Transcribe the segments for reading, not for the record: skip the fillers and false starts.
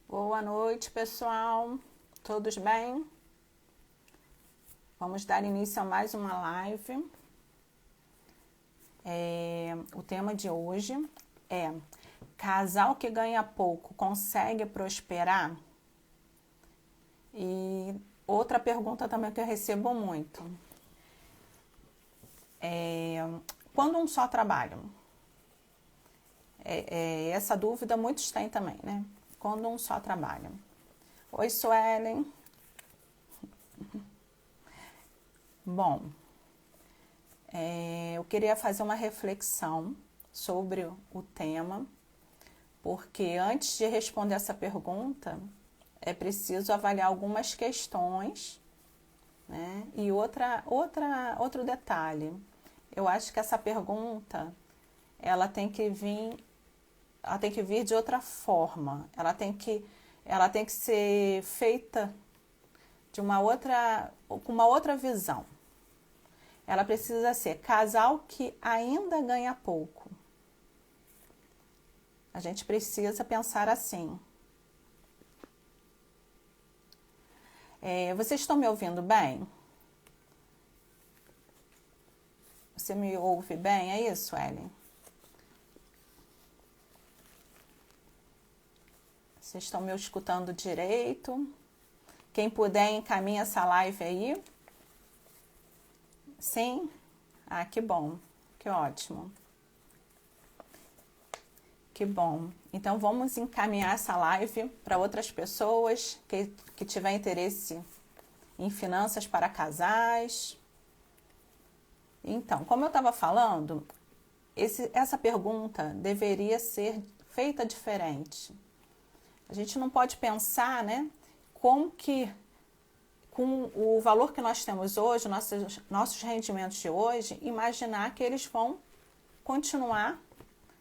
Boa noite, pessoal. Todos bem? Vamos dar início a mais uma live. O tema de hoje é: casal que ganha pouco consegue prosperar? E outra pergunta também que eu recebo muito: quando um só trabalha? Essa dúvida muitos têm também, né? Quando um só trabalha. Oi, Suelen. Bom, eu queria fazer uma reflexão sobre o tema, porque antes de responder essa pergunta, é preciso avaliar algumas questões, né? E outro detalhe, eu acho que essa pergunta, ela tem que vir de outra forma, ela tem que ser feita com uma outra visão. Ela precisa ser casal que ainda ganha pouco. A gente precisa pensar assim. Vocês estão me ouvindo bem? Você me ouve bem? É isso, Ellen? Vocês estão me escutando direito? Quem puder, encaminha essa live aí. Sim? Ah, que bom. Que ótimo. Que bom. Então, vamos encaminhar essa live para outras pessoas que tiver interesse em finanças para casais. Então, como eu estava falando, essa pergunta deveria ser feita diferente. A gente não pode pensar, né, como que, com o valor que nós temos hoje, nossos rendimentos de hoje, imaginar que eles vão continuar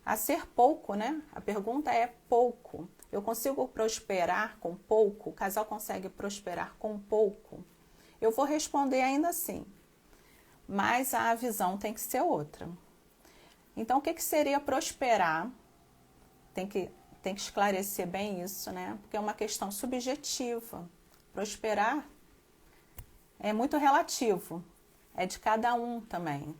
a ser pouco, né? A pergunta é pouco. Eu consigo prosperar com pouco? O casal consegue prosperar com pouco? Eu vou responder ainda assim, mas a visão tem que ser outra. Então, o que seria prosperar? Tem que esclarecer bem isso, né? Porque é uma questão subjetiva. Prosperar é muito relativo, é de cada um também.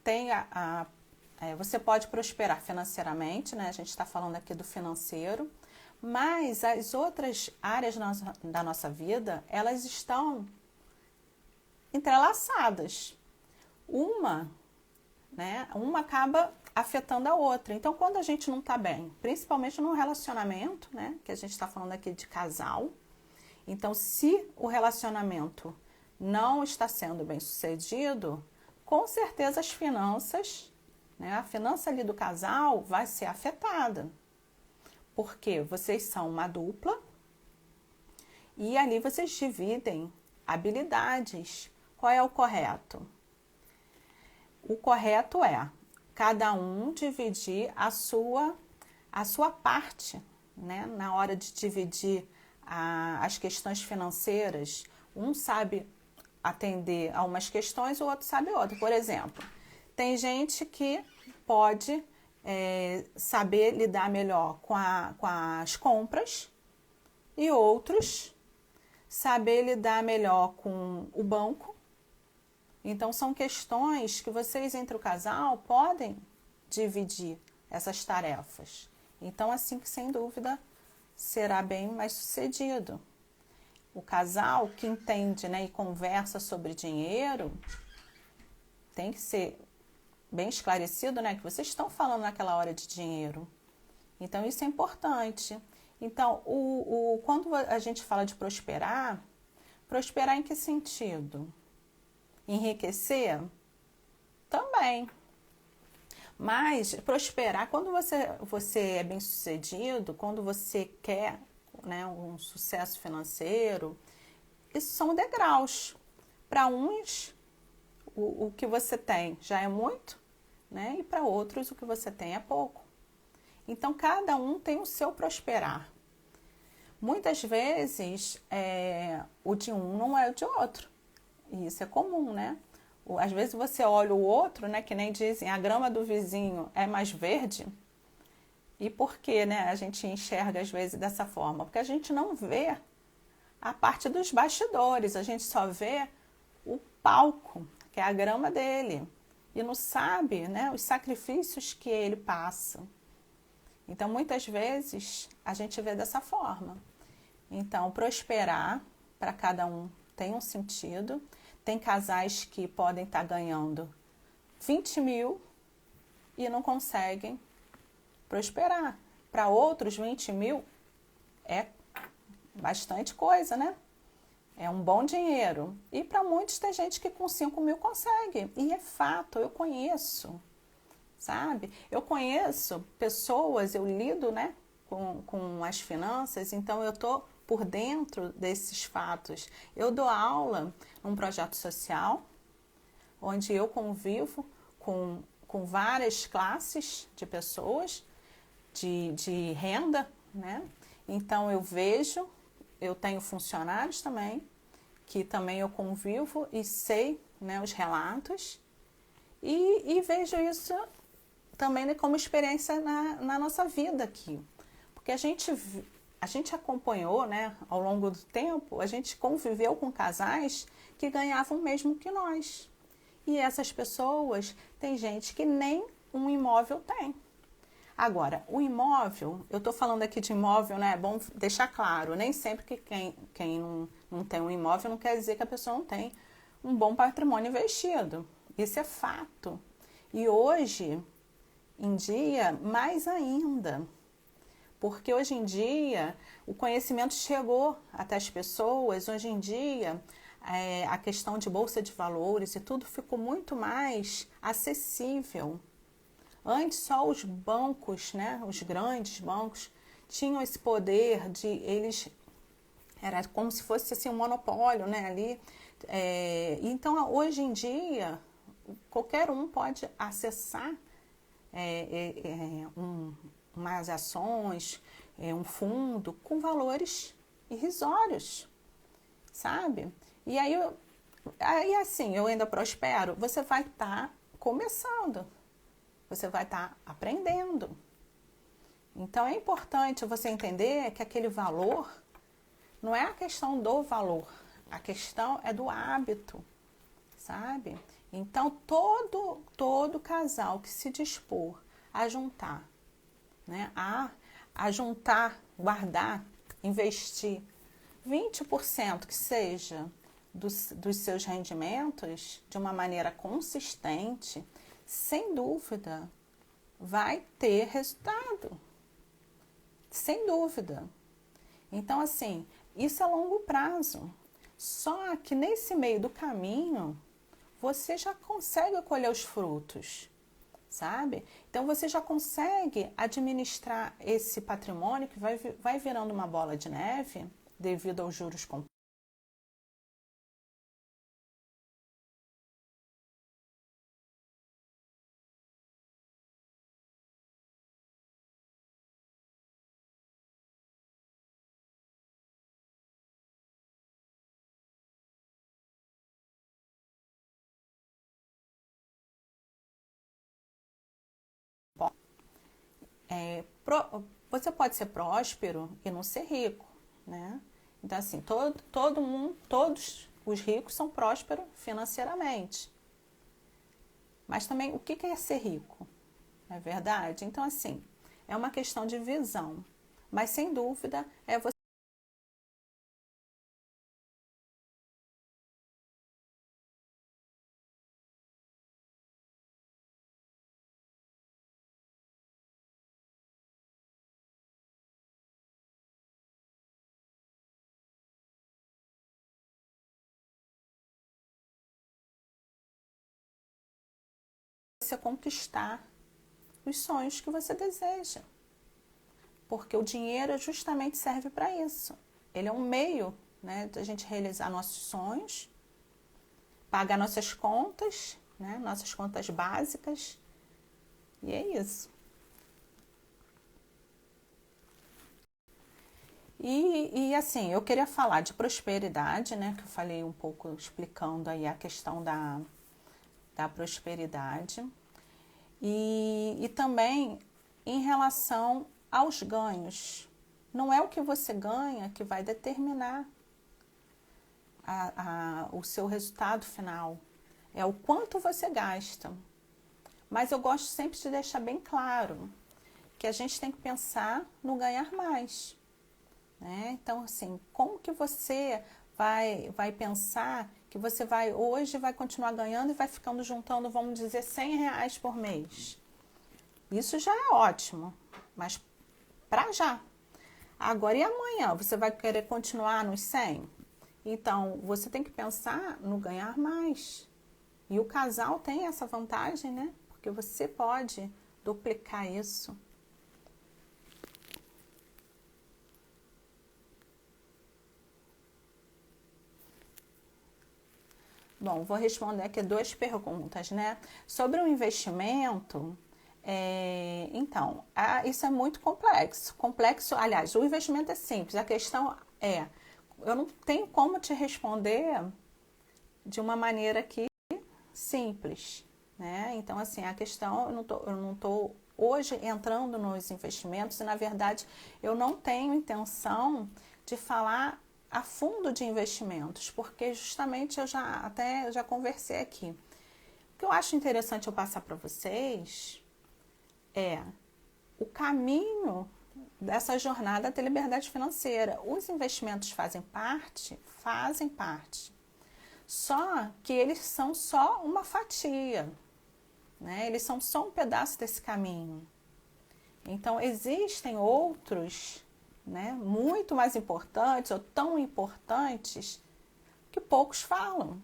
Você pode prosperar financeiramente, né? A gente está falando aqui do financeiro, mas as outras áreas da nossa vida, elas estão entrelaçadas. Uma acaba afetando a outra. Então, quando a gente não está bem, principalmente no relacionamento, né? Que a gente está falando aqui de casal. Então, se o relacionamento não está sendo bem sucedido, com certeza as finanças, né, a finança ali do casal vai ser afetada. Porque vocês são uma dupla e ali vocês dividem habilidades. Qual é o correto? O correto é cada um dividir a sua parte, né, na hora de dividir as questões financeiras. Um sabe atender a umas questões, o outro sabe outra. Por exemplo, tem gente que pode saber lidar melhor com as compras e outros saber lidar melhor com o banco. Então, são questões que vocês, entre o casal, podem dividir essas tarefas. Então, assim que, sem dúvida, será bem mais sucedido. O casal que entende, né, e conversa sobre dinheiro tem que ser bem esclarecido, né, que vocês estão falando naquela hora de dinheiro. Então, isso é importante. Então, quando a gente fala de prosperar em que sentido? Enriquecer? Também. Mas prosperar, quando você é bem sucedido, quando você quer, né, um sucesso financeiro, isso são degraus. Para uns, o que você tem já é muito, né? E para outros, o que você tem é pouco. Então, cada um tem o seu prosperar. Muitas vezes, o de um não é o de outro. E isso é comum, né? Às vezes você olha o outro, né? Que nem dizem, a grama do vizinho é mais verde. E por que, né, a gente enxerga às vezes dessa forma? Porque a gente não vê a parte dos bastidores, a gente só vê o palco, que é a grama dele, e não sabe, né, os sacrifícios que ele passa. Então, muitas vezes, a gente vê dessa forma. Então, prosperar para cada um tem um sentido. Tem casais que podem estar ganhando 20 mil e não conseguem prosperar. Para outros, 20 mil é bastante coisa, né? É um bom dinheiro. E para muitos tem gente que com 5 mil consegue. E é fato, eu conheço, sabe? Eu conheço pessoas, eu lido, né, com as finanças, então eu tô por dentro desses fatos. Eu dou aula num projeto social, onde eu convivo com várias classes de pessoas de renda, né? Então eu vejo, eu tenho funcionários também, que também eu convivo e sei, né, os relatos, e vejo isso também, né, como experiência na nossa vida aqui. Porque a gente acompanhou, né, ao longo do tempo, a gente conviveu com casais que ganhavam o mesmo que nós. E essas pessoas, tem gente que nem um imóvel tem. Agora, o imóvel, eu estou falando aqui de imóvel, né? É bom deixar claro, nem sempre que quem não tem um imóvel não quer dizer que a pessoa não tem um bom patrimônio investido. Isso é fato. E hoje em dia, mais ainda. Porque hoje em dia o conhecimento chegou até as pessoas, hoje em dia a questão de bolsa de valores e tudo ficou muito mais acessível. Antes só os bancos, né, os grandes bancos, tinham esse poder de eles, era como se fosse assim, um monopólio, né, ali. Então hoje em dia qualquer um pode acessar umas ações, um fundo com valores irrisórios, sabe? E aí assim, eu ainda prospero, você vai estar começando, você vai estar aprendendo. Então é importante você entender que aquele valor não é a questão do valor, a questão é do hábito, sabe? Então todo casal que se dispor a juntar, né, a juntar, guardar, investir 20% que seja dos seus rendimentos de uma maneira consistente, sem dúvida, vai ter resultado. Sem dúvida. Então, assim, isso é a longo prazo. Só que nesse meio do caminho, você já consegue colher os frutos, sabe? Então, você já consegue administrar esse patrimônio que vai virando uma bola de neve devido aos juros compostos. Você pode ser próspero e não ser rico, né? Então, assim, todo mundo, todos os ricos são prósperos financeiramente. Mas também, o que é ser rico? Não é verdade? Então, assim, é uma questão de visão. Mas, sem dúvida, é você conquistar os sonhos que você deseja. Porque o dinheiro justamente serve para isso. Ele é um meio, né, de a gente realizar nossos sonhos, pagar nossas contas, né, nossas contas básicas. E é isso. E assim, eu queria falar de prosperidade, né? Que eu falei um pouco explicando aí a questão da prosperidade. E também em relação aos ganhos. Não é o que você ganha que vai determinar o seu resultado final. É o quanto você gasta. Mas eu gosto sempre de deixar bem claro que a gente tem que pensar no ganhar mais. Né? Então, assim, como que você vai pensar que você hoje vai continuar ganhando e vai ficando juntando, vamos dizer, R$100 por mês? Isso já é ótimo, mas para já. Agora e amanhã? Você vai querer continuar nos 100? Então, você tem que pensar no ganhar mais. E o casal tem essa vantagem, né? Porque você pode duplicar isso. Bom, vou responder aqui 2 perguntas, né? Sobre o investimento, então, isso é muito complexo. Complexo, aliás, o investimento é simples. A questão eu não tenho como te responder de uma maneira aqui simples, né? Então, assim, a questão, eu não tô hoje entrando nos investimentos e, na verdade, eu não tenho intenção de falar a fundo de investimentos, porque justamente eu já conversei aqui. O que eu acho interessante eu passar para vocês é o caminho dessa jornada até liberdade financeira. Os investimentos fazem parte, só que eles são só uma fatia, né? Eles são só um pedaço desse caminho. Então, existem outros, né, muito mais importantes ou tão importantes que poucos falam.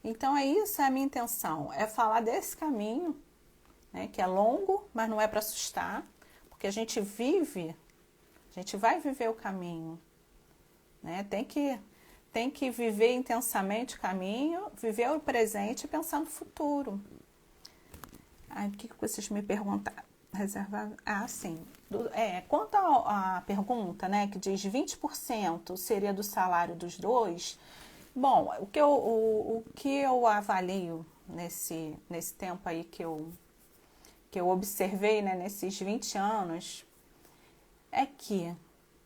Então, isso é a minha intenção, é falar desse caminho, né, que é longo, mas não é para assustar, porque a gente vai viver o caminho, né? Tem que viver intensamente o caminho, viver o presente e pensar no futuro. Aí, o que vocês me perguntaram? Reservado? Sim. Quanto à pergunta, né, que diz 20% seria do salário dos dois, bom, o que eu avalio nesse tempo aí que eu observei, né, nesses 20 anos, é que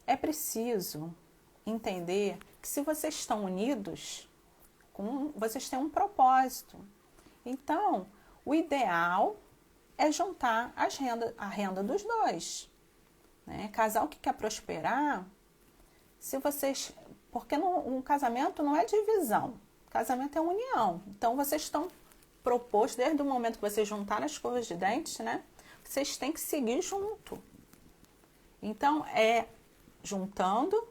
é preciso entender que se vocês estão unidos, vocês têm um propósito. Então, o ideal é juntar a renda dos dois. Né? Casal que quer prosperar, porque um casamento não é divisão, casamento é união. Então, vocês estão propostos, desde o momento que vocês juntaram as escovas de dentes, né? Vocês têm que seguir junto. Então, é juntando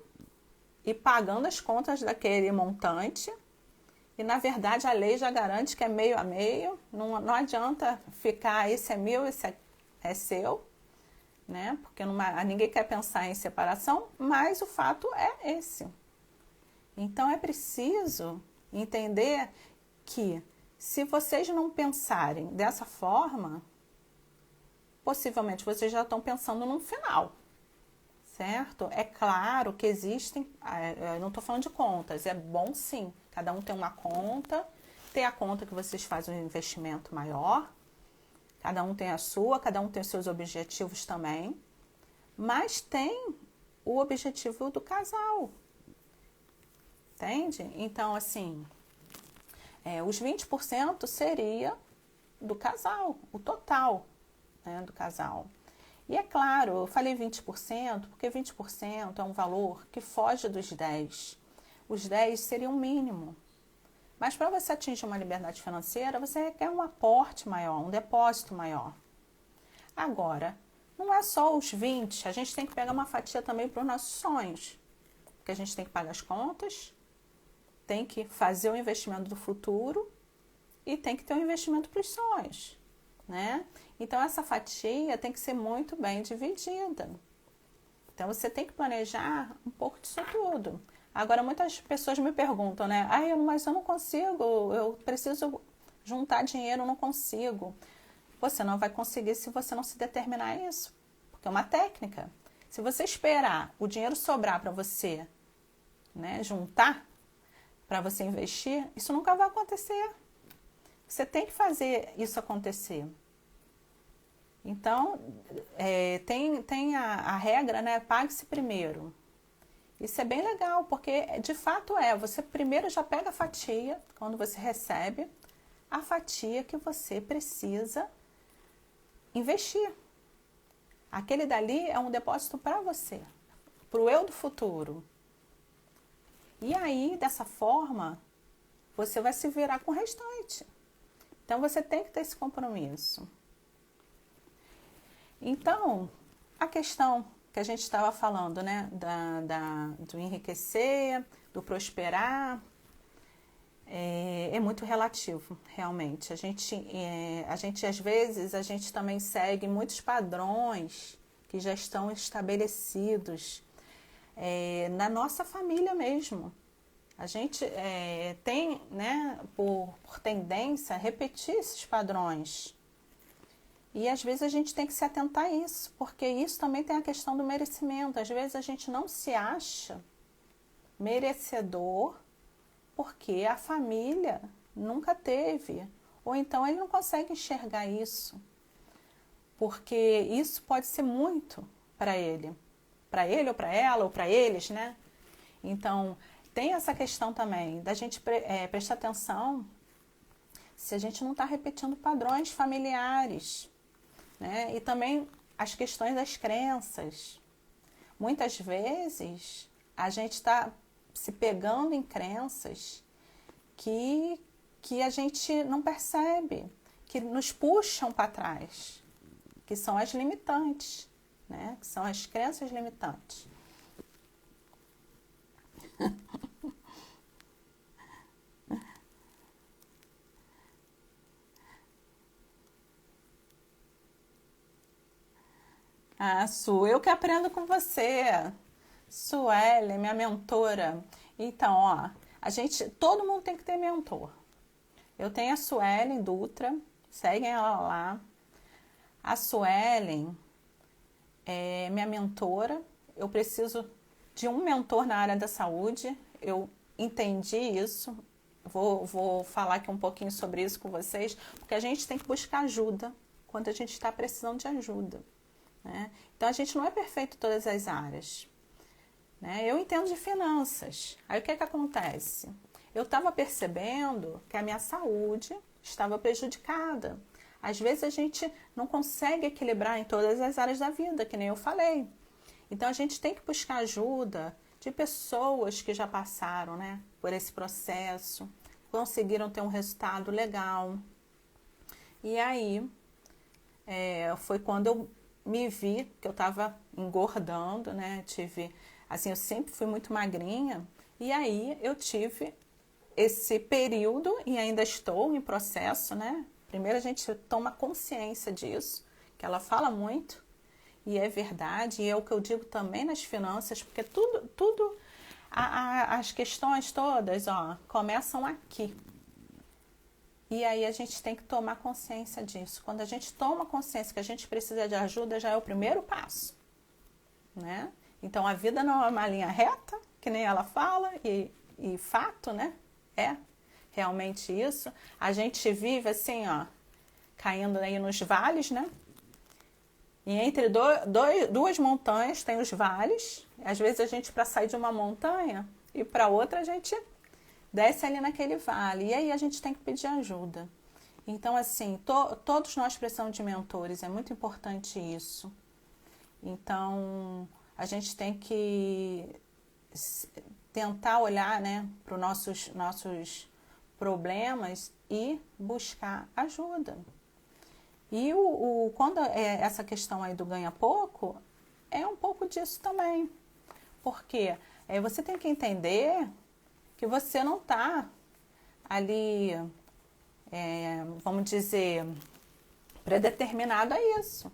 e pagando as contas daquele montante. E, na verdade, a lei já garante que é meio a meio. Não adianta ficar, esse é meu, esse é seu, né? Porque ninguém quer pensar em separação, mas o fato é esse. Então, é preciso entender que, se vocês não pensarem dessa forma, possivelmente vocês já estão pensando num final. Certo? É claro que existem, eu não estou falando de contas, é bom sim, cada um tem uma conta, tem a conta que vocês fazem um investimento maior, cada um tem a sua, cada um tem os seus objetivos também, mas tem o objetivo do casal, entende? Então, assim, os 20% seria do casal, o total, né, do casal. E é claro, eu falei 20%, porque 20% é um valor que foge dos 10%. Os 10% seria um mínimo. Mas para você atingir uma liberdade financeira, você requer um aporte maior, um depósito maior. Agora, não é só os 20%, a gente tem que pegar uma fatia também para os nossos sonhos. Porque a gente tem que pagar as contas, tem que fazer o investimento do futuro e tem que ter um investimento para os sonhos. Né? Então, essa fatia tem que ser muito bem dividida. Então, você tem que planejar um pouco disso tudo. Agora, muitas pessoas me perguntam, né? Mas eu não consigo, eu preciso juntar dinheiro, eu não consigo. Você não vai conseguir se você não se determinar a isso. Porque é uma técnica. Se você esperar o dinheiro sobrar para você, né, juntar, para você investir, isso nunca vai acontecer. Você tem que fazer isso acontecer. Então, tem a regra, né? Pague-se primeiro. Isso é bem legal, porque de fato você primeiro já pega a fatia, quando você recebe, a fatia que você precisa investir. Aquele dali é um depósito para você, para o eu do futuro. E aí, dessa forma, você vai se virar com o restante. Então, você tem que ter esse compromisso. Então, a questão que a gente estava falando, né, do enriquecer, do prosperar, é muito relativo, realmente. A gente, às vezes, a gente também segue muitos padrões que já estão estabelecidos na nossa família mesmo. A gente tem, né, por tendência, a repetir esses padrões. E às vezes a gente tem que se atentar a isso, porque isso também tem a questão do merecimento. Às vezes a gente não se acha merecedor porque a família nunca teve. Ou então ele não consegue enxergar isso, porque isso pode ser muito para ele. Para ele ou para ela ou para eles, né? Então, tem essa questão também da gente prestar atenção se a gente não está repetindo padrões familiares, né? E também as questões das crenças. Muitas vezes a gente está se pegando em crenças que a gente não percebe, que nos puxam para trás, que são as limitantes, né? Que são as crenças limitantes. Ah, Su, eu que aprendo com você. Suelen, minha mentora. Então, ó, todo mundo tem que ter mentor. Eu tenho a Suelen Dutra, seguem ela lá. A Suelen é minha mentora. Eu preciso de um mentor na área da saúde. Eu entendi isso. Vou falar aqui um pouquinho sobre isso com vocês, porque a gente tem que buscar ajuda quando a gente está precisando de ajuda, né? Então, a gente não é perfeito em todas as áreas, né? Eu entendo de finanças. Aí, o que acontece? Eu estava percebendo que a minha saúde estava prejudicada. Às vezes, a gente não consegue equilibrar em todas as áreas da vida, que nem eu falei. Então, a gente tem que buscar ajuda de pessoas que já passaram, né, por esse processo, conseguiram ter um resultado legal. E aí, foi quando eu me vi que eu estava engordando, né? Eu sempre fui muito magrinha. E aí, eu tive esse período, e ainda estou em processo, né? Primeiro, a gente toma consciência disso, que ela fala muito. E é verdade, e é o que eu digo também nas finanças, porque as questões todas, ó, começam aqui. E aí a gente tem que tomar consciência disso. Quando a gente toma consciência que a gente precisa de ajuda, já é o primeiro passo, né? Então, a vida não é uma linha reta, que nem ela fala, e fato, né? É realmente isso. A gente vive assim, ó, caindo aí nos vales, né? E entre duas montanhas tem os vales. Às vezes a gente, para sair de uma montanha e para outra, a gente desce ali naquele vale. E aí a gente tem que pedir ajuda. Então, assim, todos nós precisamos de mentores. É muito importante isso. Então, a gente tem que tentar olhar, né, para os nossos problemas e buscar ajuda. E quando essa questão aí do ganha pouco, é um pouco disso também. Porque você tem que entender que você não está ali, vamos dizer, predeterminado a isso.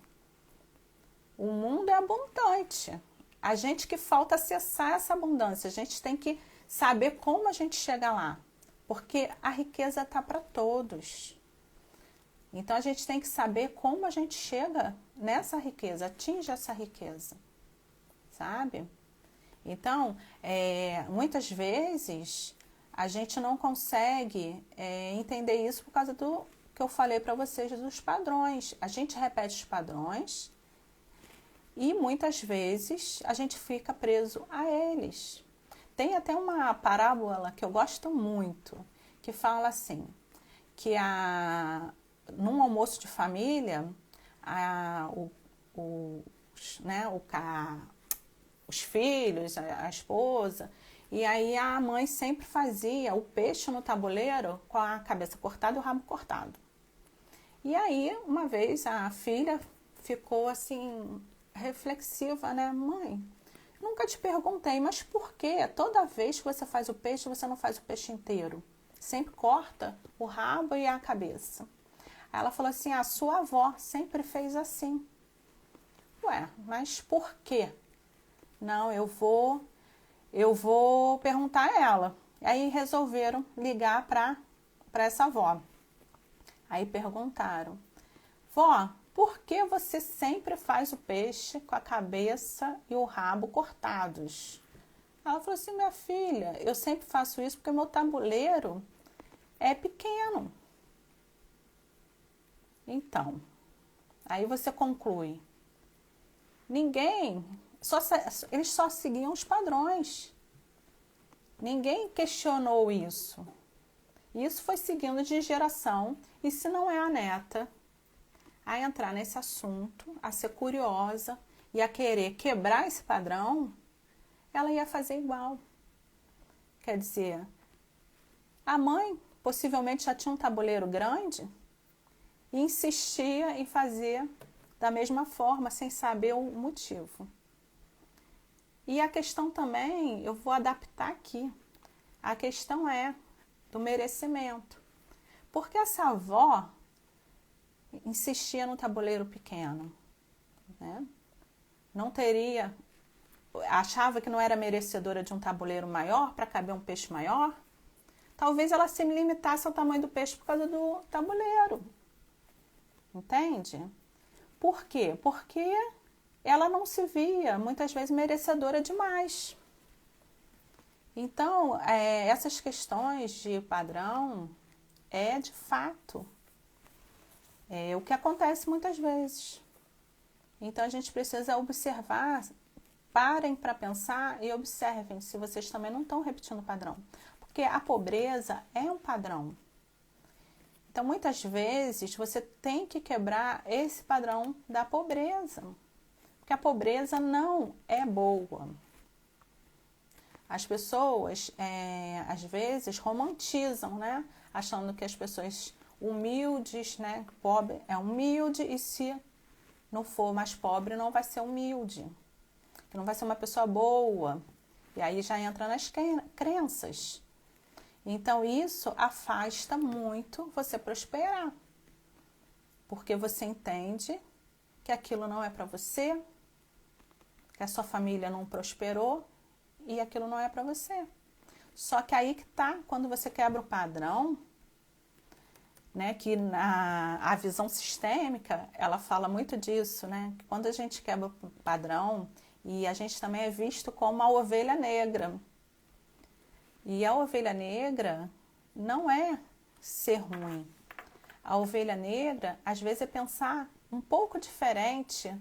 O mundo é abundante. A gente que falta acessar essa abundância. A gente tem que saber como a gente chega lá. Porque a riqueza está para todos. Então, a gente tem que saber como a gente chega nessa riqueza, atinge essa riqueza, sabe? Então, muitas vezes, a gente não consegue entender isso por causa que eu falei para vocês dos padrões. A gente repete os padrões e muitas vezes a gente fica preso a eles. Tem até uma parábola que eu gosto muito, que fala assim, que num almoço de família, os filhos, a esposa, e aí a mãe sempre fazia o peixe no tabuleiro com a cabeça cortada e o rabo cortado. E aí, uma vez, a filha ficou assim, reflexiva, né? Mãe, nunca te perguntei, mas por que toda vez que você faz o peixe, você não faz o peixe inteiro? Sempre corta o rabo e a cabeça. Aí ela falou assim, a sua avó sempre fez assim. Ué, mas por quê? Não, eu vou perguntar a ela. Aí resolveram ligar para essa avó. Aí perguntaram, vó, por que você sempre faz o peixe com a cabeça e o rabo cortados? Ela falou assim, minha filha, eu sempre faço isso porque meu tabuleiro é pequeno. Então, aí você conclui, eles só seguiam os padrões. Ninguém questionou isso. Isso foi seguindo de geração, e se não é a neta a entrar nesse assunto, a ser curiosa e a querer quebrar esse padrão, ela ia fazer igual. Quer dizer, a mãe possivelmente já tinha um tabuleiro grande e insistia em fazer da mesma forma, sem saber o motivo. E a questão também, eu vou adaptar aqui, a questão é do merecimento. Porque essa avó insistia no tabuleiro pequeno, né? Não teria, achava que não era merecedora de um tabuleiro maior para caber um peixe maior. Talvez ela se limitasse ao tamanho do peixe por causa do tabuleiro. Entende? Por quê? Porque ela não se via, muitas vezes, merecedora demais. Então, essas questões de padrão é, de fato, o que acontece muitas vezes. Então, a gente precisa observar, parem para pensar e observem se vocês também não estão repetindo o padrão. Porque a pobreza é um padrão. Então, muitas vezes, você tem que quebrar esse padrão da pobreza. Porque a pobreza não é boa. As pessoas, às vezes, romantizam, né? Achando que as pessoas humildes, né? Pobre é humilde e se não for mais pobre, não vai ser humilde. Que não vai ser uma pessoa boa. E aí já entra nas crenças. Então, isso afasta muito você prosperar. Porque você entende que aquilo não é para você, que a sua família não prosperou e aquilo não é para você. Só que aí que tá, quando você quebra o padrão, né, que a visão sistêmica, ela fala muito disso, né, que quando a gente quebra o padrão, e a gente também é visto como a ovelha negra. E a ovelha negra não é ser ruim. A ovelha negra, às vezes, é pensar um pouco diferente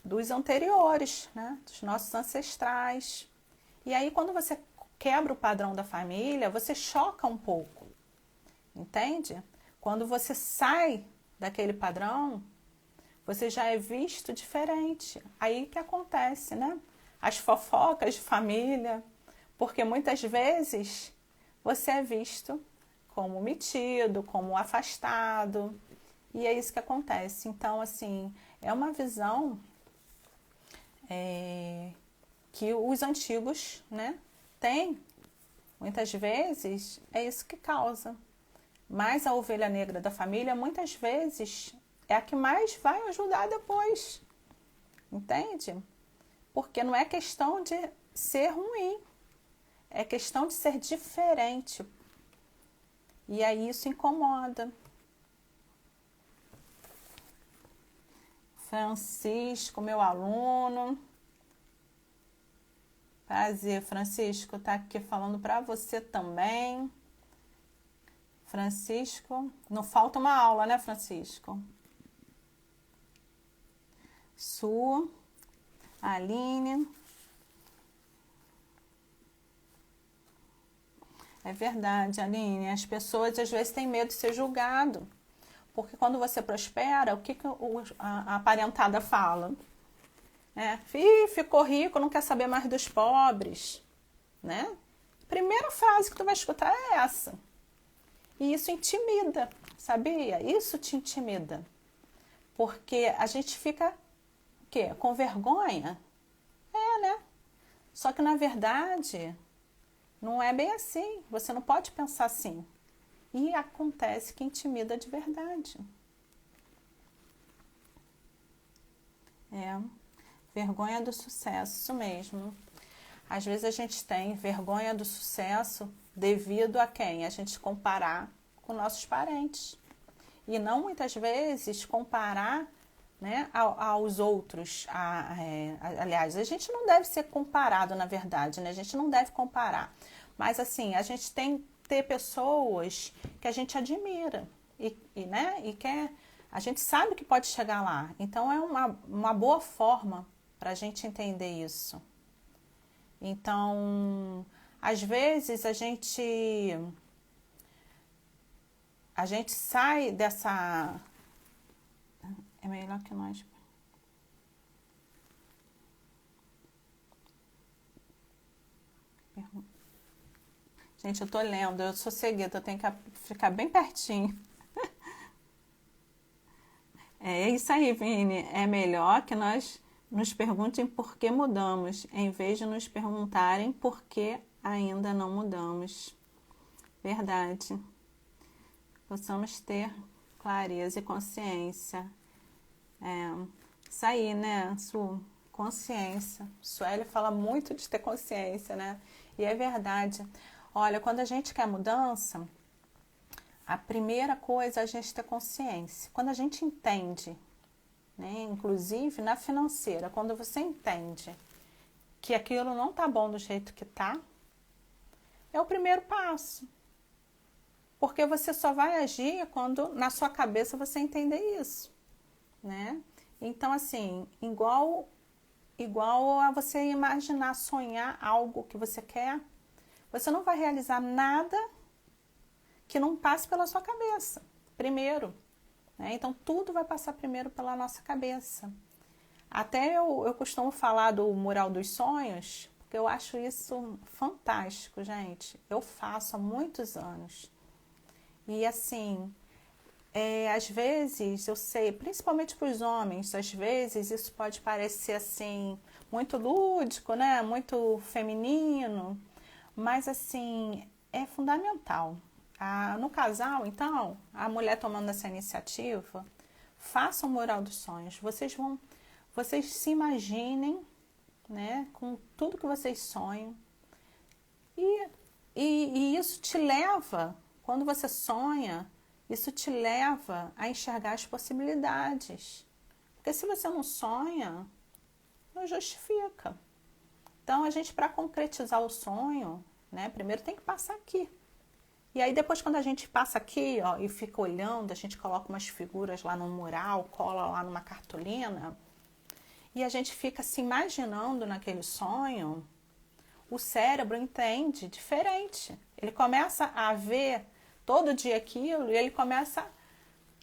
dos anteriores, né? Dos nossos ancestrais. E aí, quando você quebra o padrão da família, você choca um pouco, entende? Quando você sai daquele padrão, você já é visto diferente. Aí que acontece, né? As fofocas de família, porque muitas vezes você é visto como metido, como afastado, e é isso que acontece. Então, assim, é uma visão que os antigos, né, têm. Muitas vezes é isso que causa. Mas a ovelha negra da família, muitas vezes, é a que mais vai ajudar depois. Entende? Porque não é questão de ser ruim. É questão de ser diferente. E aí isso incomoda. Francisco, meu aluno. Prazer, Francisco, tá aqui falando para você também. Francisco, não falta uma aula, né, Francisco? Su, Aline. É verdade, Aline. As pessoas às vezes têm medo de ser julgado. Porque quando você prospera, o que a parentada fala? Ficou rico, não quer saber mais dos pobres. Né? Primeira frase que tu vai escutar é essa. E isso intimida, sabia? Isso te intimida. Porque a gente fica, o quê? Com vergonha? Né? Só que na verdade, não é bem assim. Você não pode pensar assim. E acontece que intimida de verdade. Vergonha do sucesso, isso mesmo. Às vezes a gente tem vergonha do sucesso devido a quem? A gente comparar com nossos parentes. E não muitas vezes comparar, né, aos outros. Aliás, a gente não deve ser comparado, na verdade, né? A gente não deve comparar. Mas assim, a gente tem que ter pessoas que a gente admira né, e quer, a gente sabe que pode chegar lá. Então é uma boa forma para a gente entender isso. Então, às vezes a gente sai dessa... É melhor que nós... Gente, eu tô lendo, eu sou cegueta, eu tenho que ficar bem pertinho. É isso aí, Vini. É melhor que nós nos perguntem por que mudamos, em vez de nos perguntarem por que ainda não mudamos. Verdade. Possamos ter clareza e consciência. Isso aí, né, Su? Consciência. Sueli fala muito de ter consciência, né? E é verdade. Olha, quando a gente quer mudança, a primeira coisa é a gente ter consciência. Quando a gente entende, né, inclusive na financeira, quando você entende que aquilo não tá bom do jeito que tá, é o primeiro passo. Porque você só vai agir quando na sua cabeça você entender isso, né? Então, assim, igual a você imaginar, sonhar algo que você quer, você não vai realizar nada que não passe pela sua cabeça, primeiro. Né? Então, tudo vai passar primeiro pela nossa cabeça. Até eu costumo falar do mural dos sonhos, porque eu acho isso fantástico, gente. Eu faço há muitos anos. E assim, às vezes, eu sei, principalmente para os homens, às vezes isso pode parecer assim, muito lúdico, né? Muito feminino, mas assim, é fundamental. No casal, então, a mulher tomando essa iniciativa, façam o mural dos sonhos. Vocês se imaginem, né, com tudo que vocês sonham. E isso te leva, quando você sonha, isso te leva a enxergar as possibilidades. Porque se você não sonha, não justifica. Então, a gente, para concretizar o sonho, né, primeiro tem que passar aqui. E aí, depois, quando a gente passa aqui, ó, e fica olhando, a gente coloca umas figuras lá no mural, cola lá numa cartolina, e a gente fica se imaginando naquele sonho, o cérebro entende diferente. Ele começa a ver todo dia aquilo e ele começa,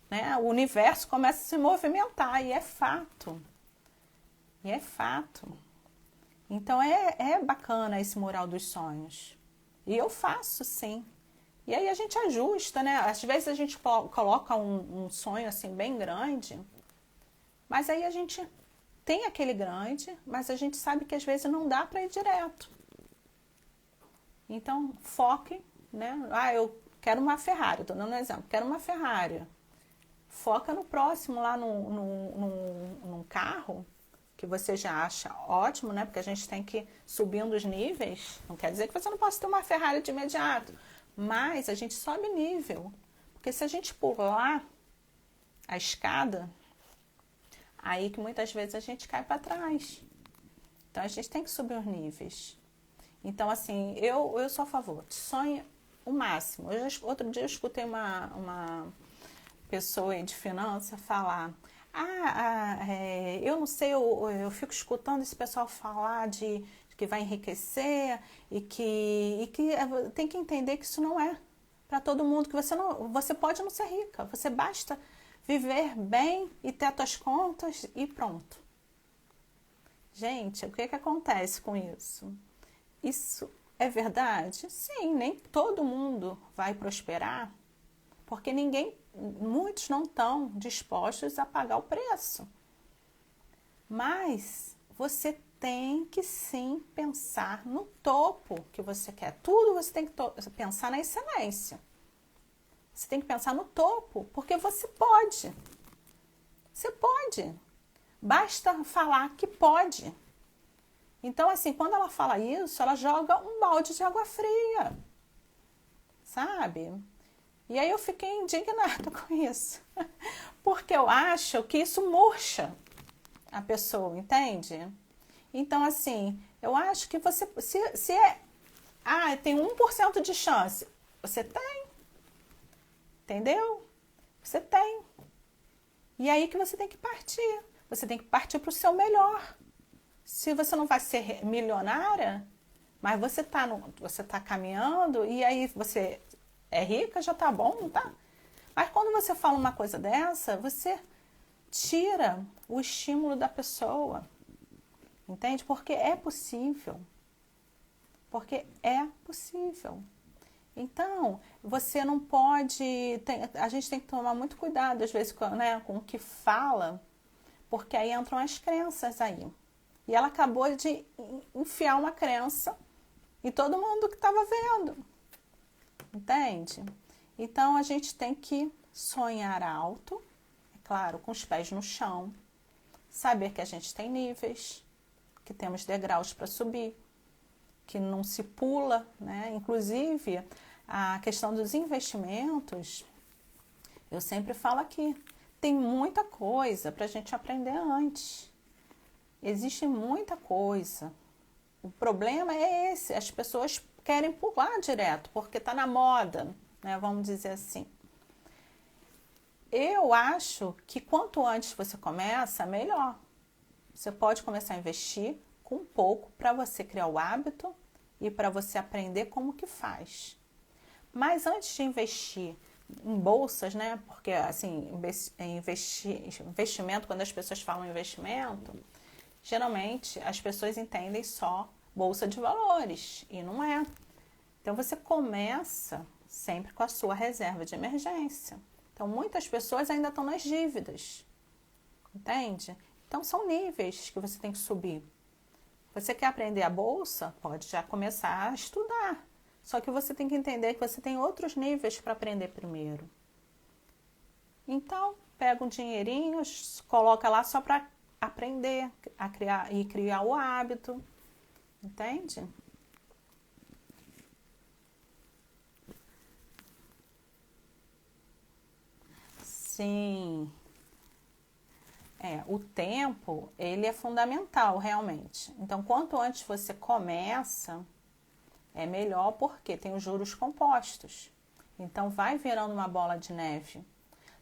né, o universo começa a se movimentar, e é fato. E é fato. Então, é bacana esse mural dos sonhos. E eu faço, sim. E aí a gente ajusta, né? Às vezes a gente coloca um sonho assim bem grande, mas aí a gente tem aquele grande, mas a gente sabe que às vezes não dá para ir direto. Então, foque, né? Eu quero uma Ferrari, estou dando um exemplo, quero uma Ferrari. Foca no próximo, lá num carro, que você já acha ótimo, né? Porque a gente tem que ir subindo os níveis. Não quer dizer que você não possa ter uma Ferrari de imediato, mas a gente sobe nível. Porque se a gente pular a escada, aí que muitas vezes a gente cai para trás. Então, a gente tem que subir os níveis. Então, assim, eu sou a favor. Sonhe o máximo. Outro dia eu escutei uma pessoa aí de finança falar: eu não sei, eu fico escutando esse pessoal falar de que vai enriquecer e que tem que entender que isso não é para todo mundo, que você pode não ser rica, você basta viver bem e ter as suas contas e pronto. Gente, o que acontece com isso? Isso é verdade? Sim, nem todo mundo vai prosperar, porque muitos não estão dispostos a pagar o preço. Mas você tem que sim pensar no topo que você quer. Tudo você tem que pensar na excelência. Você tem que pensar no topo, porque você pode. Você pode. Basta falar que pode. Então, assim, quando ela fala isso, ela joga um balde de água fria. Sabe? E aí eu fiquei indignada com isso. Porque eu acho que isso murcha a pessoa, entende? Então, assim, eu acho que você... tem 1% de chance. Você tem. Entendeu? Você tem. E aí que você tem que partir. Você tem que partir para o seu melhor. Se você não vai ser milionária, mas você tá caminhando e aí você é rica, já tá bom, não tá? Mas quando você fala uma coisa dessa, você tira o estímulo da pessoa. Entende? Porque é possível. Porque é possível. Então, você não pode... a gente tem que tomar muito cuidado, às vezes, com o que fala, porque aí entram as crenças aí. E ela acabou de enfiar uma crença em todo mundo que estava vendo. Entende? Então, a gente tem que sonhar alto, é claro, com os pés no chão, saber que a gente tem níveis, que temos degraus para subir, que não se pula, né? Inclusive, a questão dos investimentos, eu sempre falo aqui, tem muita coisa para a gente aprender antes. Existe muita coisa. O problema é esse, as pessoas querem pular direto, porque está na moda, né? Vamos dizer assim. Eu acho que quanto antes você começa, melhor. Você pode começar a investir com pouco para você criar o hábito e para você aprender como que faz. Mas antes de investir em bolsas, né? Porque assim, investimento, quando as pessoas falam investimento, geralmente as pessoas entendem só bolsa de valores e não é. Então você começa sempre com a sua reserva de emergência. Então muitas pessoas ainda estão nas dívidas, entende? Então são níveis que você tem que subir. Você quer aprender a bolsa? Pode já começar a estudar. Só que você tem que entender que você tem outros níveis para aprender primeiro. Então, pega um dinheirinho, coloca lá só para aprender a criar o hábito. Entende? Sim. O tempo, ele é fundamental, realmente. Então, quanto antes você começa, é melhor porque tem os juros compostos. Então, vai virando uma bola de neve.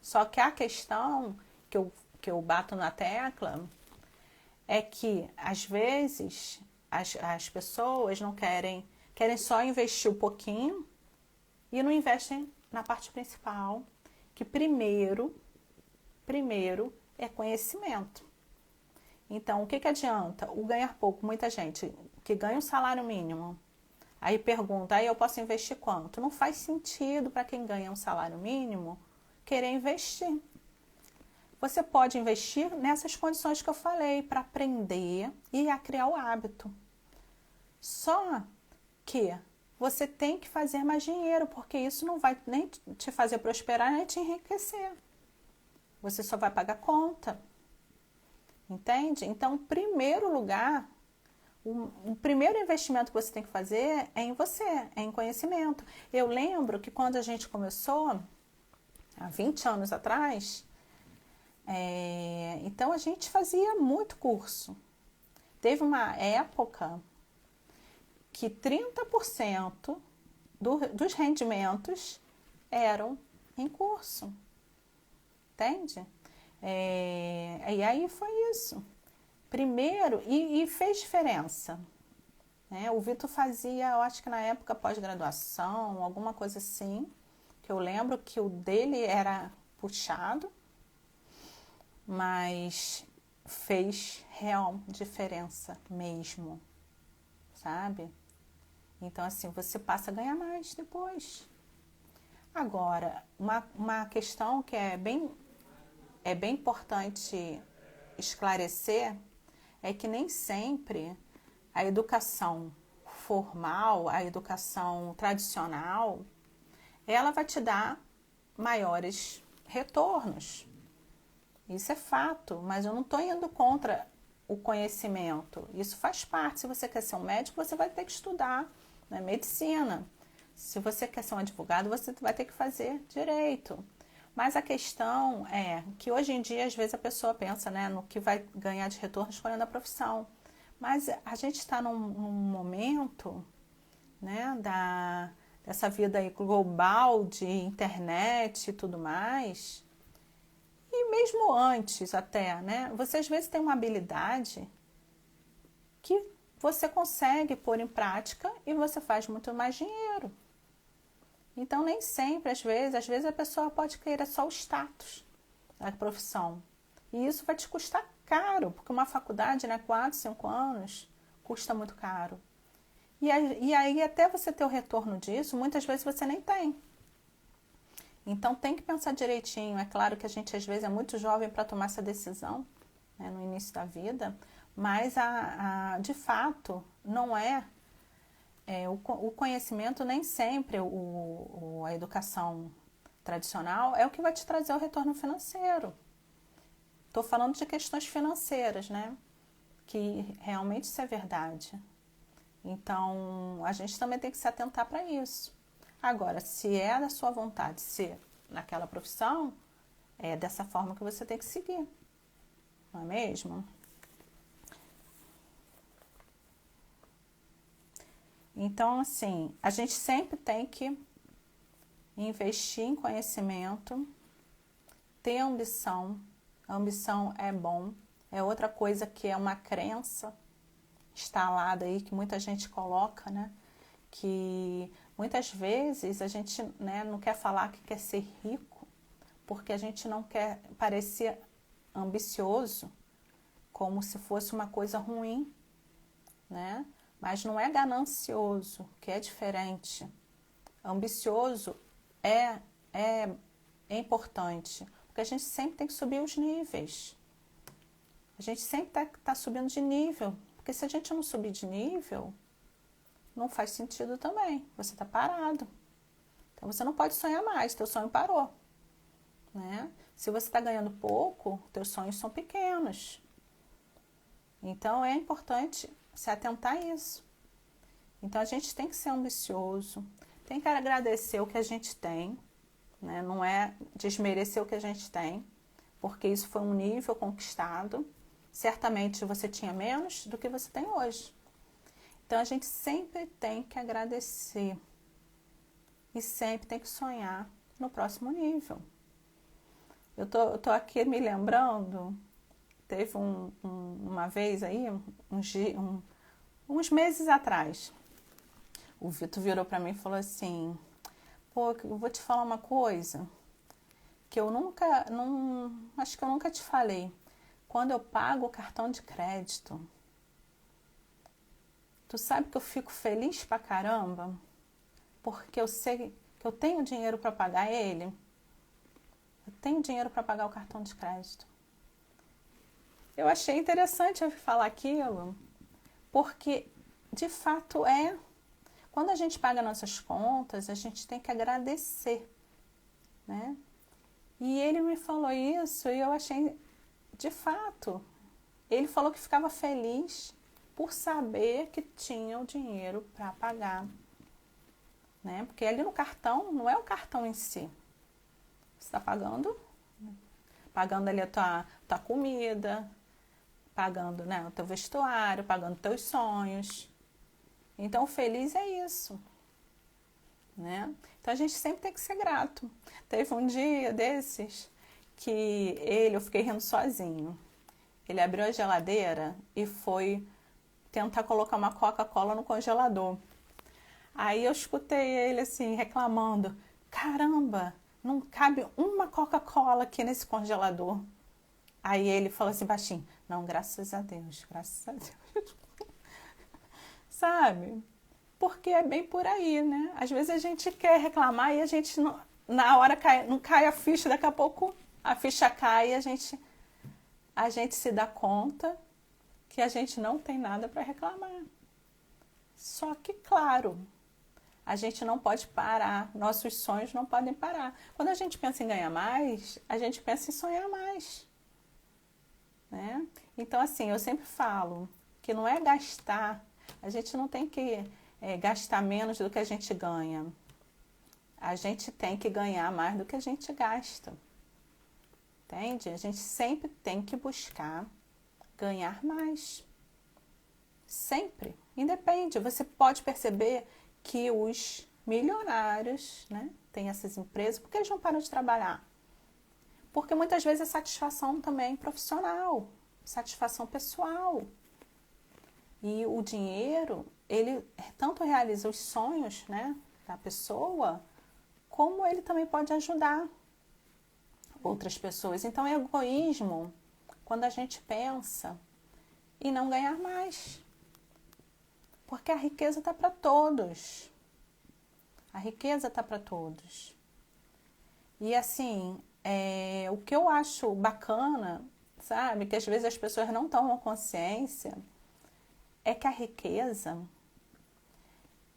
Só que a questão que eu bato na tecla é que, às vezes, as pessoas não querem só investir um pouquinho e não investem na parte principal, que primeiro é conhecimento. Então, o que adianta? O ganhar pouco, muita gente que ganha um salário mínimo, aí pergunta, aí eu posso investir quanto? Não faz sentido para quem ganha um salário mínimo querer investir. Você pode investir nessas condições que eu falei, para aprender e a criar o hábito. Só que você tem que fazer mais dinheiro, porque isso não vai nem te fazer prosperar, nem te enriquecer. Você só vai pagar conta. Entende? Então, em primeiro lugar, o primeiro investimento que você tem que fazer é em você, é em conhecimento. Eu lembro que quando a gente começou, há 20 anos atrás, então a gente fazia muito curso. Teve uma época que 30% dos rendimentos eram em curso, entende? E aí foi isso. Primeiro, e fez diferença, né? O Vitor fazia, eu acho que na época pós-graduação, alguma coisa assim, que eu lembro que o dele era puxado, mas fez real diferença mesmo, sabe? Então, assim, você passa a ganhar mais depois. Agora, uma questão que é bem importante esclarecer é que nem sempre a educação formal, a educação tradicional, ela vai te dar maiores retornos. Isso é fato, mas eu não estou indo contra o conhecimento. Isso faz parte. Se você quer ser um médico, você vai ter que estudar, né, medicina. Se você quer ser um advogado, você vai ter que fazer direito. Mas a questão é que hoje em dia, às vezes, a pessoa pensa, né, no que vai ganhar de retorno escolhendo a profissão. Mas a gente está num momento, né, dessa vida aí global de internet e tudo mais. E mesmo antes até, né, você às vezes tem uma habilidade que você consegue pôr em prática e você faz muito mais dinheiro. Então, nem sempre, às vezes a pessoa pode querer só o status da profissão. E isso vai te custar caro, porque uma faculdade, né, 4, 5 anos, custa muito caro. E aí, até você ter o retorno disso, muitas vezes você nem tem. Então, tem que pensar direitinho. É claro que a gente, às vezes, é muito jovem para tomar essa decisão, né, no início da vida, mas, de fato, não é... o conhecimento nem sempre, a educação tradicional é o que vai te trazer o retorno financeiro. Estou falando de questões financeiras, né? Que realmente isso é verdade. Então, a gente também tem que se atentar para isso. Agora, se é da sua vontade ser naquela profissão, é dessa forma que você tem que seguir. Não é mesmo? Então, assim, a gente sempre tem que investir em conhecimento, ter ambição. A ambição é bom. É outra coisa que é uma crença instalada aí, que muita gente coloca, né? Que muitas vezes a gente, né, não quer falar que quer ser rico, porque a gente não quer parecer ambicioso, como se fosse uma coisa ruim, né? Mas não é ganancioso, que é diferente. Ambicioso é importante, porque a gente sempre tem que subir os níveis. A gente sempre tá subindo de nível, porque se a gente não subir de nível, não faz sentido também. Você está parado. Então você não pode sonhar mais, teu sonho parou, né? Se você está ganhando pouco, teus sonhos são pequenos. Então é importante se atentar a isso. Então a gente tem que ser ambicioso, tem que agradecer o que a gente tem, né? Não é desmerecer o que a gente tem, porque isso foi um nível conquistado. Certamente você tinha menos do que você tem hoje. Então a gente sempre tem que agradecer e sempre tem que sonhar no próximo nível. Eu tô aqui me lembrando, teve uma vez aí, uns meses atrás, o Vitor virou para mim e falou assim: pô, eu vou te falar uma coisa que eu acho que eu nunca te falei. Quando eu pago o cartão de crédito, tu sabe que eu fico feliz pra caramba? Porque eu sei que eu tenho dinheiro para pagar ele. Eu tenho dinheiro para pagar o cartão de crédito. Eu achei interessante eu falar aquilo, porque de fato quando a gente paga nossas contas, a gente tem que agradecer, né? E ele me falou isso e eu achei, de fato, ele falou que ficava feliz por saber que tinha o dinheiro para pagar, né? Porque ali no cartão, não é o cartão em si. Você está pagando ali a tua comida, pagando, né, o teu vestuário, pagando teus sonhos. Então, feliz é isso. né? Então a gente sempre tem que ser grato. Teve um dia desses que eu fiquei rindo sozinho. Ele abriu a geladeira e foi tentar colocar uma Coca-Cola no congelador. Aí eu escutei ele assim, reclamando: caramba, não cabe uma Coca-Cola aqui nesse congelador. Aí ele falou assim baixinho: não, graças a Deus, graças a Deus. Sabe? Porque é bem por aí, né? Às vezes a gente quer reclamar e a gente, não, na hora não cai a ficha, daqui a pouco a ficha cai e a gente se dá conta que a gente não tem nada para reclamar. Só que, claro, a gente não pode parar, nossos sonhos não podem parar. Quando a gente pensa em ganhar mais, a gente pensa em sonhar mais, né? Então, assim, eu sempre falo que não é gastar, a gente não tem que gastar menos do que a gente ganha. A gente tem que ganhar mais do que a gente gasta. Entende? A gente sempre tem que buscar ganhar mais. Sempre. Independe. Você pode perceber que os milionários, né, têm essas empresas, por que eles não param de trabalhar? Porque muitas vezes é satisfação também profissional, satisfação pessoal. E o dinheiro, ele tanto realiza os sonhos, né, da pessoa, como ele também pode ajudar outras pessoas. Então é egoísmo quando a gente pensa em não ganhar mais. Porque a riqueza está para todos. A riqueza está para todos. E assim, o que eu acho bacana, sabe, que às vezes as pessoas não tomam consciência, é que a riqueza,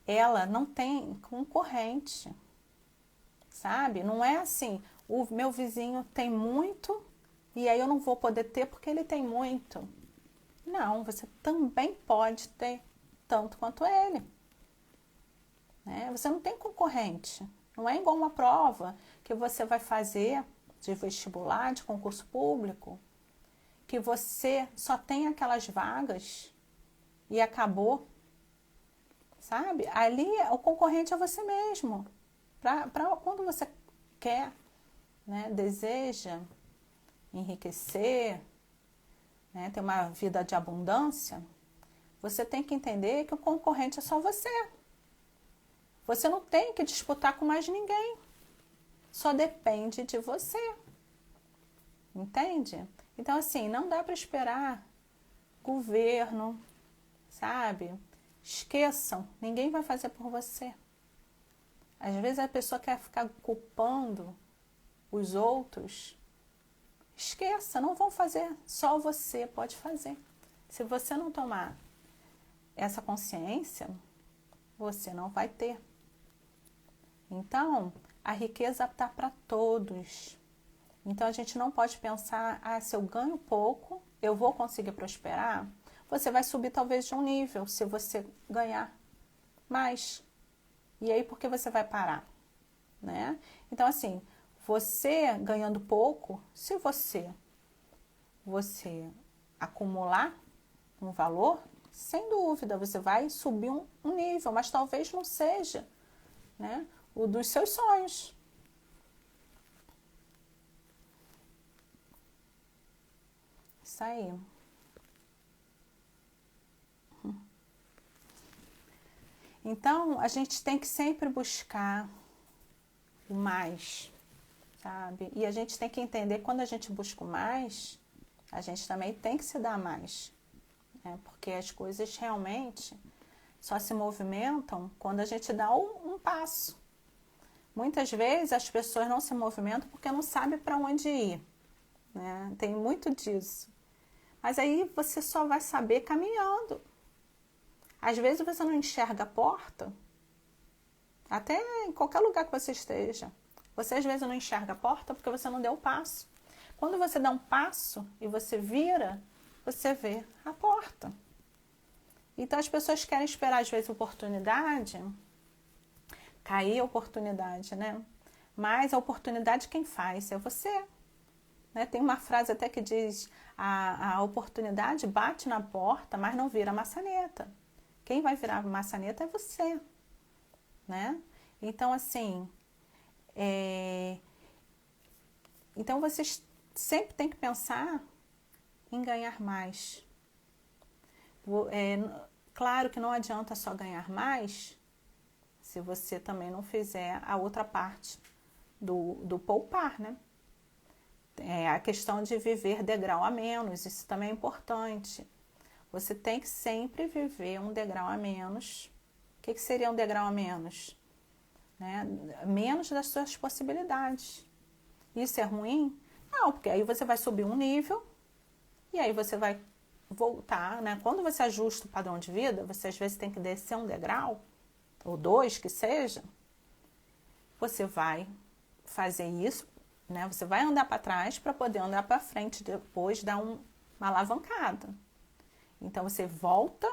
ela não tem concorrente, sabe? Não é assim, o meu vizinho tem muito e aí eu não vou poder ter porque ele tem muito. Não, você também pode ter tanto quanto ele. Né? Você não tem concorrente. Não é igual uma prova que você vai fazer de vestibular, de concurso público, que você só tem aquelas vagas e acabou, sabe? Ali o concorrente é você mesmo. Para quando você quer, né, deseja enriquecer, né, ter uma vida de abundância, você tem que entender que o concorrente é só você. Você não tem que disputar com mais ninguém. Só depende de você. Entende? Então, assim, não dá para esperar governo, sabe? Esqueçam, ninguém vai fazer por você. Às vezes a pessoa quer ficar culpando os outros. Esqueça, não vão fazer, só você pode fazer. Se você não tomar essa consciência, você não vai ter. Então, a riqueza está para todos. Então, a gente não pode pensar, se eu ganho pouco, eu vou conseguir prosperar. Você vai subir talvez de um nível, se você ganhar mais. E aí, por que você vai parar? Né? Então, assim, você ganhando pouco, se você acumular um valor, sem dúvida, você vai subir um nível, mas talvez não seja, né, o dos seus sonhos. Isso aí. Então, a gente tem que sempre buscar o mais, sabe? E a gente tem que entender, quando a gente busca o mais, a gente também tem que se dar mais. Né? Porque as coisas realmente só se movimentam quando a gente dá um passo. Muitas vezes as pessoas não se movimentam porque não sabem para onde ir. Né? Tem muito disso. Mas aí você só vai saber caminhando. Às vezes você não enxerga a porta, até em qualquer lugar que você esteja. Você às vezes não enxerga a porta porque você não deu o passo. Quando você dá um passo e você vira, você vê a porta. Então as pessoas querem esperar às vezes oportunidade, cair a oportunidade, né? Mas a oportunidade quem faz é você. Né? Tem uma frase até que diz, a oportunidade bate na porta, mas não vira maçaneta. Quem vai virar maçaneta é você, né? Então, assim, então vocês sempre têm que pensar em ganhar mais. Claro que não adianta só ganhar mais se você também não fizer a outra parte do poupar, né? A questão de viver degrau a menos, isso também é importante. Você tem que sempre viver um degrau a menos. O que seria um degrau a menos? Né? Menos das suas possibilidades. Isso é ruim? Não, porque aí você vai subir um nível e aí você vai voltar, né? Quando você ajusta o padrão de vida, você às vezes tem que descer um degrau, ou dois que seja, você vai fazer isso, né? Você vai andar para trás para poder andar para frente, depois dar uma alavancada. Então você volta,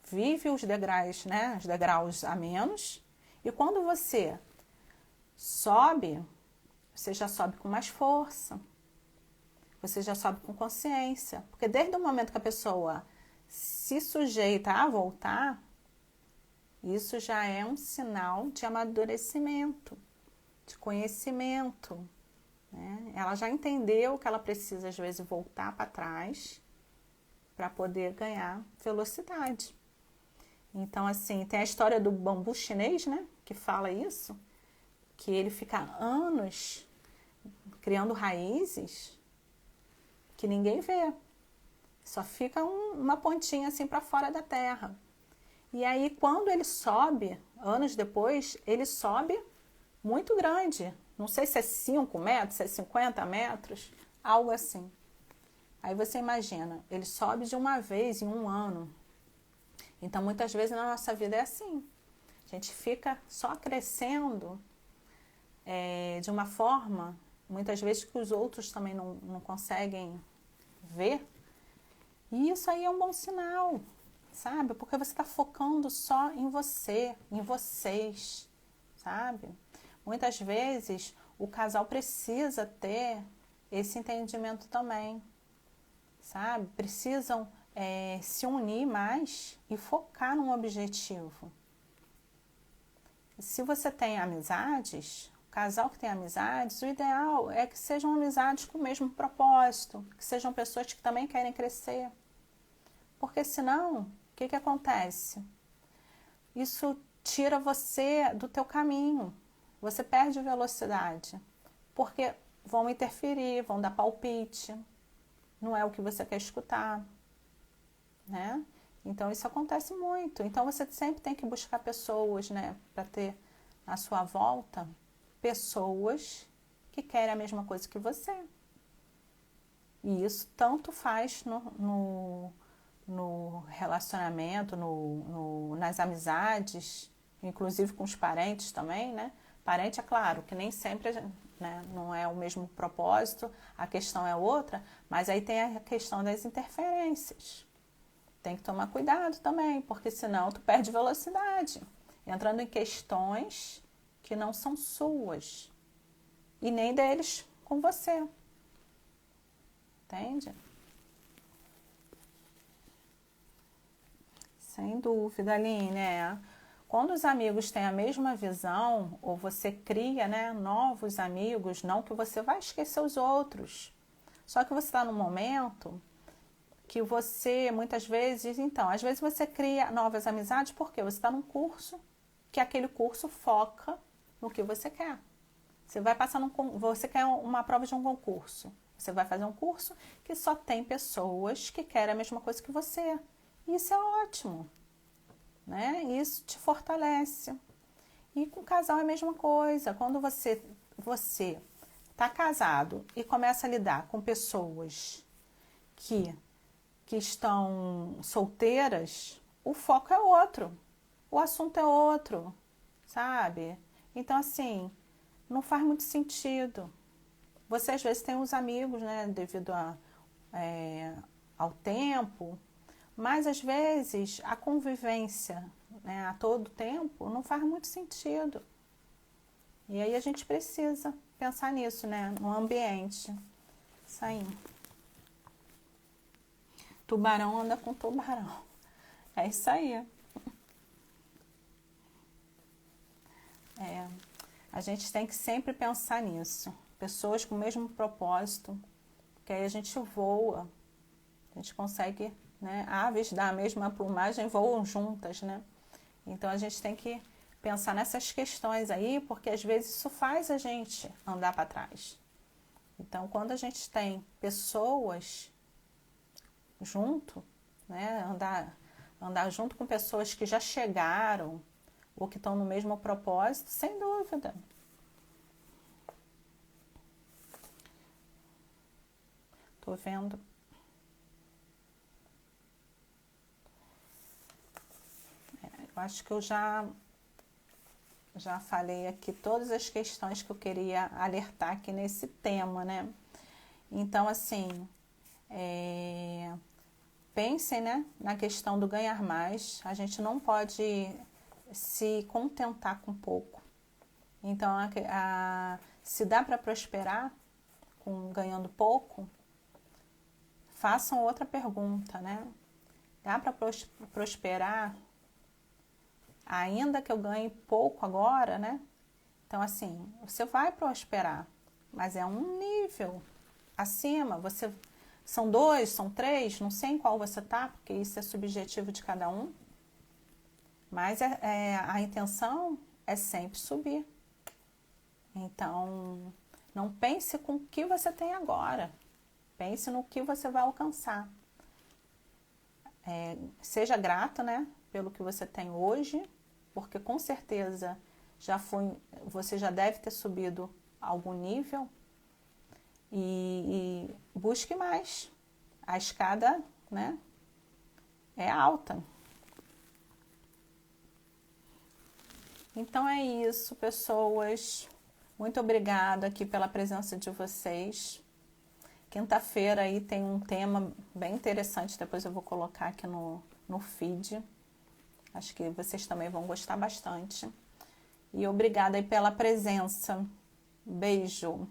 vive os degraus, né? Os degraus a menos, e quando você sobe, você já sobe com mais força. Você já sobe com consciência. Porque desde o momento que a pessoa se sujeita a voltar, isso já é um sinal de amadurecimento, de conhecimento. Né? Ela já entendeu que ela precisa, às vezes, voltar para trás para poder ganhar velocidade. Então, assim, tem a história do bambu chinês, né? Que fala isso, que ele fica anos criando raízes que ninguém vê. Só fica uma pontinha assim para fora da terra. E aí, quando ele sobe, anos depois, ele sobe muito grande. Não sei se é 5 metros, se é 50 metros, algo assim. Aí você imagina, ele sobe de uma vez em um ano. Então, muitas vezes na nossa vida é assim. A gente fica só crescendo de uma forma, muitas vezes, que os outros também não conseguem ver. E isso aí é um bom sinal, sabe? Porque você está focando só em você, em vocês, sabe? Muitas vezes o casal precisa ter esse entendimento também, sabe? Precisam se unir mais e focar num objetivo. Se você tem amizades, o casal que tem amizades, o ideal é que sejam amizades com o mesmo propósito, que sejam pessoas que também querem crescer. Porque senão, o que acontece? Isso tira você do teu caminho. Você perde velocidade. Porque vão interferir, vão dar palpite. Não é o que você quer escutar. Né? Então, isso acontece muito. Então, você sempre tem que buscar pessoas, né? Para ter à sua volta pessoas que querem a mesma coisa que você. E isso tanto faz no relacionamento, nas amizades, inclusive com os parentes também, né? Parente, é claro, que nem sempre, né, não é o mesmo propósito, a questão é outra, mas aí tem a questão das interferências. Tem que tomar cuidado também, porque senão tu perde velocidade, entrando em questões que não são suas e nem deles com você. Entende? Sem dúvida, Aline. Quando os amigos têm a mesma visão, ou você cria, né, novos amigos, não que você vai esquecer os outros. Só que você está num momento que você, muitas vezes, então, às vezes você cria novas amizades porque você está num curso, que aquele curso foca no que você quer. Você vai passar você quer uma prova de um concurso. Você vai fazer um curso que só tem pessoas que querem a mesma coisa que você. Isso é ótimo, né? Isso te fortalece. E com o casal é a mesma coisa. Quando você está casado e começa a lidar com pessoas que estão solteiras, o foco é outro. O assunto é outro, sabe? Então, assim, não faz muito sentido. Você, às vezes, tem uns amigos, né, devido ao tempo, mas, às vezes, a convivência, né, a todo tempo não faz muito sentido. E aí a gente precisa pensar nisso, né, no ambiente. Isso aí. Tubarão anda com tubarão. É isso aí. A gente tem que sempre pensar nisso. Pessoas com o mesmo propósito, que aí a gente voa, a gente consegue, né? Aves da mesma plumagem voam juntas, né? Então a gente tem que pensar nessas questões aí, porque às vezes isso faz a gente andar para trás. Então, quando a gente tem pessoas junto, né? Andar junto com pessoas que já chegaram ou que estão no mesmo propósito, sem dúvida. Tô vendo. Eu acho que eu já falei aqui todas as questões que eu queria alertar aqui nesse tema, né? Então, assim, pensem, né, na questão do ganhar mais. A gente não pode se contentar com pouco. Então, se dá para prosperar ganhando pouco, façam outra pergunta, né? Dá para prosperar ainda que eu ganhe pouco agora, né? Então, assim, você vai prosperar, mas é um nível acima. São 2, são 3, não sei em qual você tá, porque isso é subjetivo de cada um. Mas a intenção é sempre subir. Então, não pense com o que você tem agora. Pense no que você vai alcançar. Seja grato, né, pelo que você tem hoje, porque com certeza você já deve ter subido algum nível e busque mais. A escada, né, é alta. Então é isso, pessoas. Muito obrigada aqui pela presença de vocês. Quinta-feira aí tem um tema bem interessante, depois eu vou colocar aqui no feed. Acho que vocês também vão gostar bastante. E obrigada aí pela presença. Beijo.